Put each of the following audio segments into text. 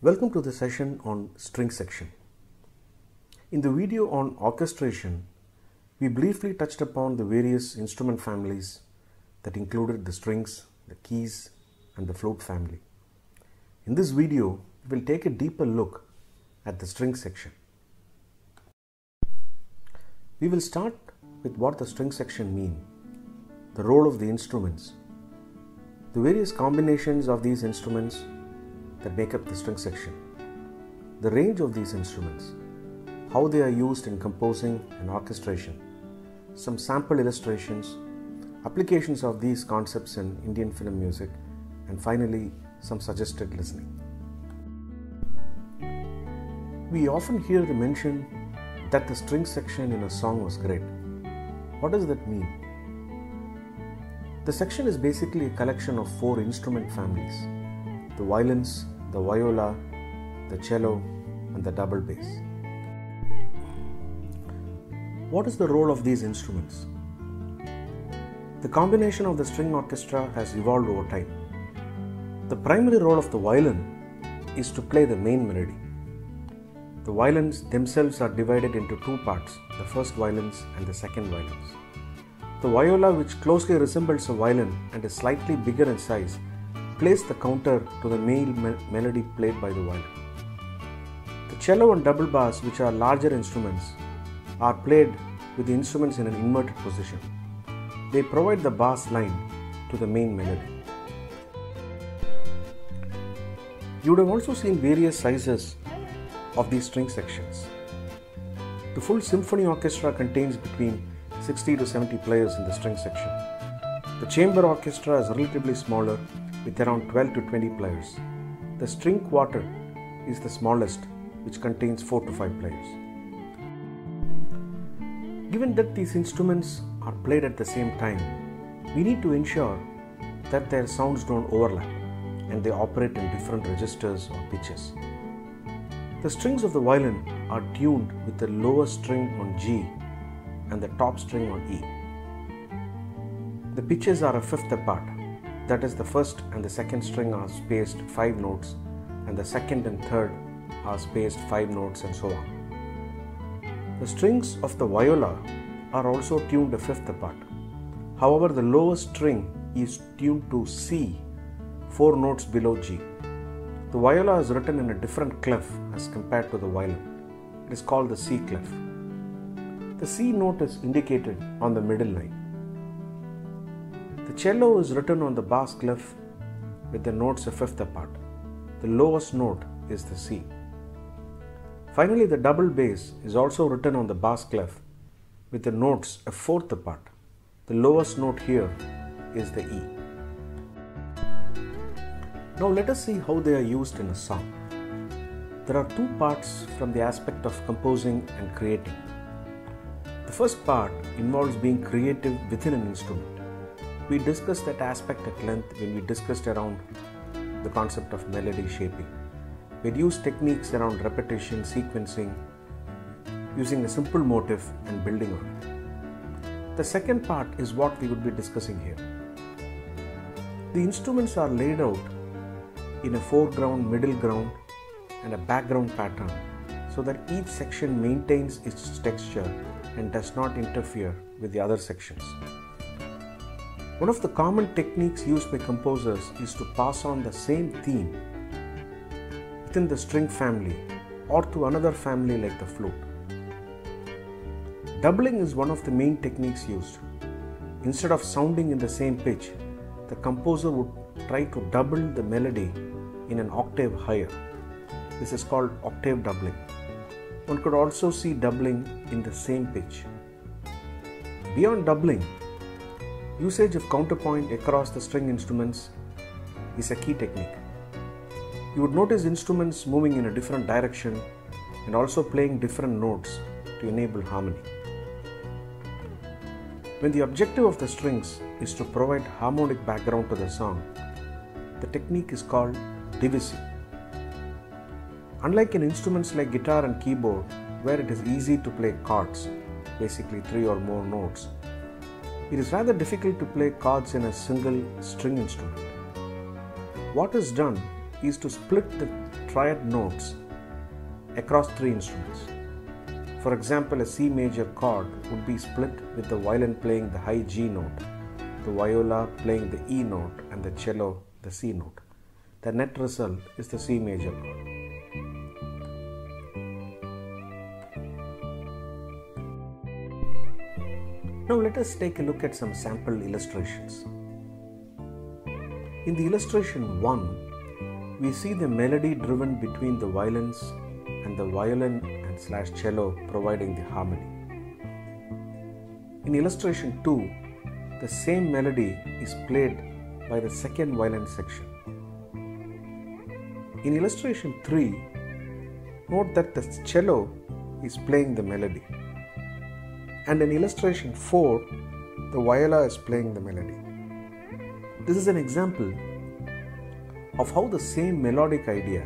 Welcome to the session on string section. In the video on orchestration, we briefly touched upon the various instrument families that included the strings, the keys, and the flute family. In this video, we will take a deeper look at the string section. We will start with what the string section means, the role of the instruments, the various combinations of these instruments that make up the string section, the range of these instruments, how they are used in composing and orchestration, some sample illustrations, applications of these concepts in Indian film music, and finally some suggested listening. We often hear the mention that the string section in a song was great. What does that mean? The section is basically a collection of 4 instrument families: the violins, the viola, the cello, and the double bass. What is the role of these instruments? The combination of the string orchestra has evolved over time. The primary role of the violin is to play the main melody. The violins themselves are divided into 2 parts, the first violins and the second violins. The viola, which closely resembles a violin and is slightly bigger in size, plays the counter to the main melody played by the violin. The cello and double bass, which are larger instruments, are played with the instruments in an inverted position. They provide the bass line to the main melody. You would have also seen various sizes of these string sections. The full symphony orchestra contains between 60 to 70 players in the string section. The chamber orchestra is relatively smaller, with around 12 to 20 players. The string quartet is the smallest, which contains 4 to 5 players. Given that these instruments are played at the same time, we need to ensure that their sounds don't overlap and they operate in different registers or pitches. The strings of the violin are tuned with the lower string on G and the top string on E. The pitches are a fifth apart. That is, the first and the second string are spaced 5 notes, and the second and third are spaced 5 notes, and so on. The strings of the viola are also tuned a fifth apart. However, the lowest string is tuned to C, 4 notes below G. The viola is written in a different clef as compared to the violin. It is called the C clef. The C note is indicated on the middle line. The cello is written on the bass clef with the notes a fifth apart. The lowest note is the C. Finally, the double bass is also written on the bass clef with the notes a fourth apart. The lowest note here is the E. Now let us see how they are used in a song. There are 2 parts from the aspect of composing and creating. The first part involves being creative within an instrument. We discussed that aspect at length when we discussed around the concept of melody shaping. We'd use techniques around repetition, sequencing, using a simple motif and building on it. The second part is what we would be discussing here. The instruments are laid out in a foreground, middle ground, and a background pattern so that each section maintains its texture and does not interfere with the other sections. One of the common techniques used by composers is to pass on the same theme within the string family or to another family like the flute. Doubling is one of the main techniques used. Instead of sounding in the same pitch, the composer would try to double the melody in an octave higher. This is called octave doubling. One could also see doubling in the same pitch. Beyond doubling, usage of counterpoint across the string instruments is a key technique. You would notice instruments moving in a different direction and also playing different notes to enable harmony. When the objective of the strings is to provide harmonic background to the song, the technique is called divising. Unlike in instruments like guitar and keyboard, where it is easy to play chords, basically 3 or more notes, it is rather difficult to play chords in a single string instrument. What is done is to split the triad notes across three instruments. For example, a C major chord would be split with the violin playing the high G note, the viola playing the E note, and the cello the C note. The net result is the C major chord. Now let us take a look at some sample illustrations. In the illustration 1, we see the melody driven between the violins and the violin and / cello providing the harmony. In illustration 2, the same melody is played by the second violin section. In illustration 3, note that the cello is playing the melody. And in illustration 4, the viola is playing the melody. This is an example of how the same melodic idea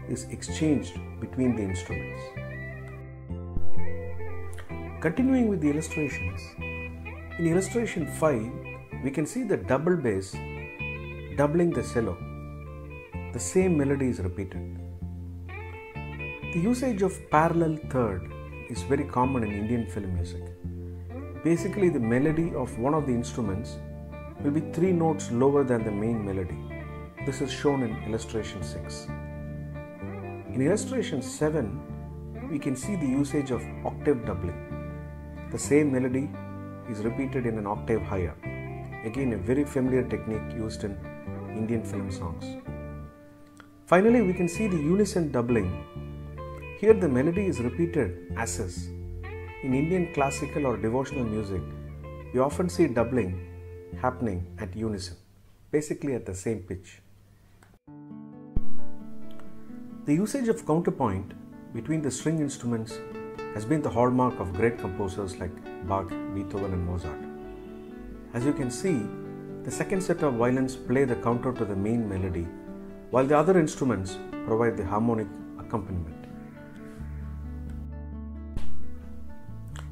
is exchanged between the instruments. Continuing with the illustrations, in illustration 5, we can see the double bass doubling the cello. The same melody is repeated. The usage of parallel third is very common in Indian film music. Basically, the melody of one of the instruments will be 3 notes lower than the main melody. This is shown in illustration 6. In illustration 7, we can see the usage of octave doubling. The same melody is repeated in an octave higher. Again, a very familiar technique used in Indian film songs. Finally, we can see the unison doubling. Here the melody is repeated as is. In Indian classical or devotional music, we often see doubling happening at unison, basically at the same pitch. The usage of counterpoint between the string instruments has been the hallmark of great composers like Bach, Beethoven and Mozart. As you can see, the second set of violins play the counter to the main melody, while the other instruments provide the harmonic accompaniment.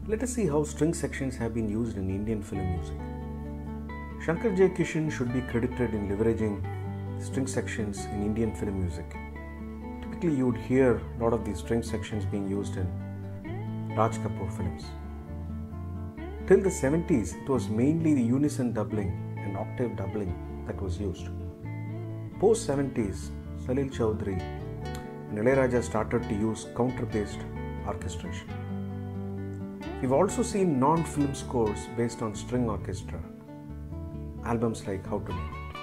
Let us see how string sections have been used in Indian film music. Shankar J. Kishan should be credited in leveraging string sections in Indian film music. Typically, you would hear a lot of these string sections being used in Raj Kapoor films. Till the 70s, it was mainly the unison doubling and octave doubling that was used. Post 70s, Salil Chowdhury and Ilayaraja started to use counter-based orchestration. We've also seen non-film scores based on string orchestra, albums like How to Name It.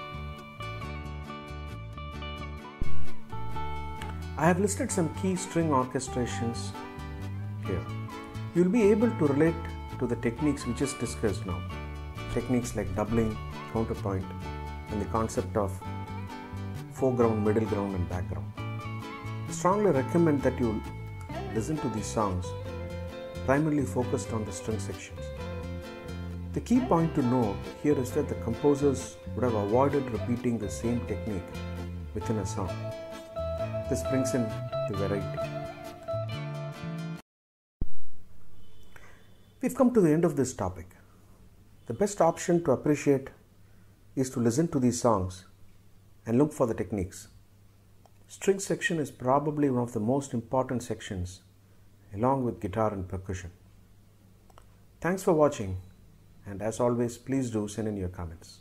I have listed some key string orchestrations here. You'll be able to relate to the techniques we just discussed now. Techniques like doubling, counterpoint, and the concept of foreground, middle ground, and background. I strongly recommend that you listen to these songs primarily focused on the string sections. The key point to note here is that the composers would have avoided repeating the same technique within a song. This brings in the variety. We've come to the end of this topic. The best option to appreciate is to listen to these songs and look for the techniques. String section is probably one of the most important sections, along with guitar and percussion. Thanks for watching, and as always, please do send in your comments.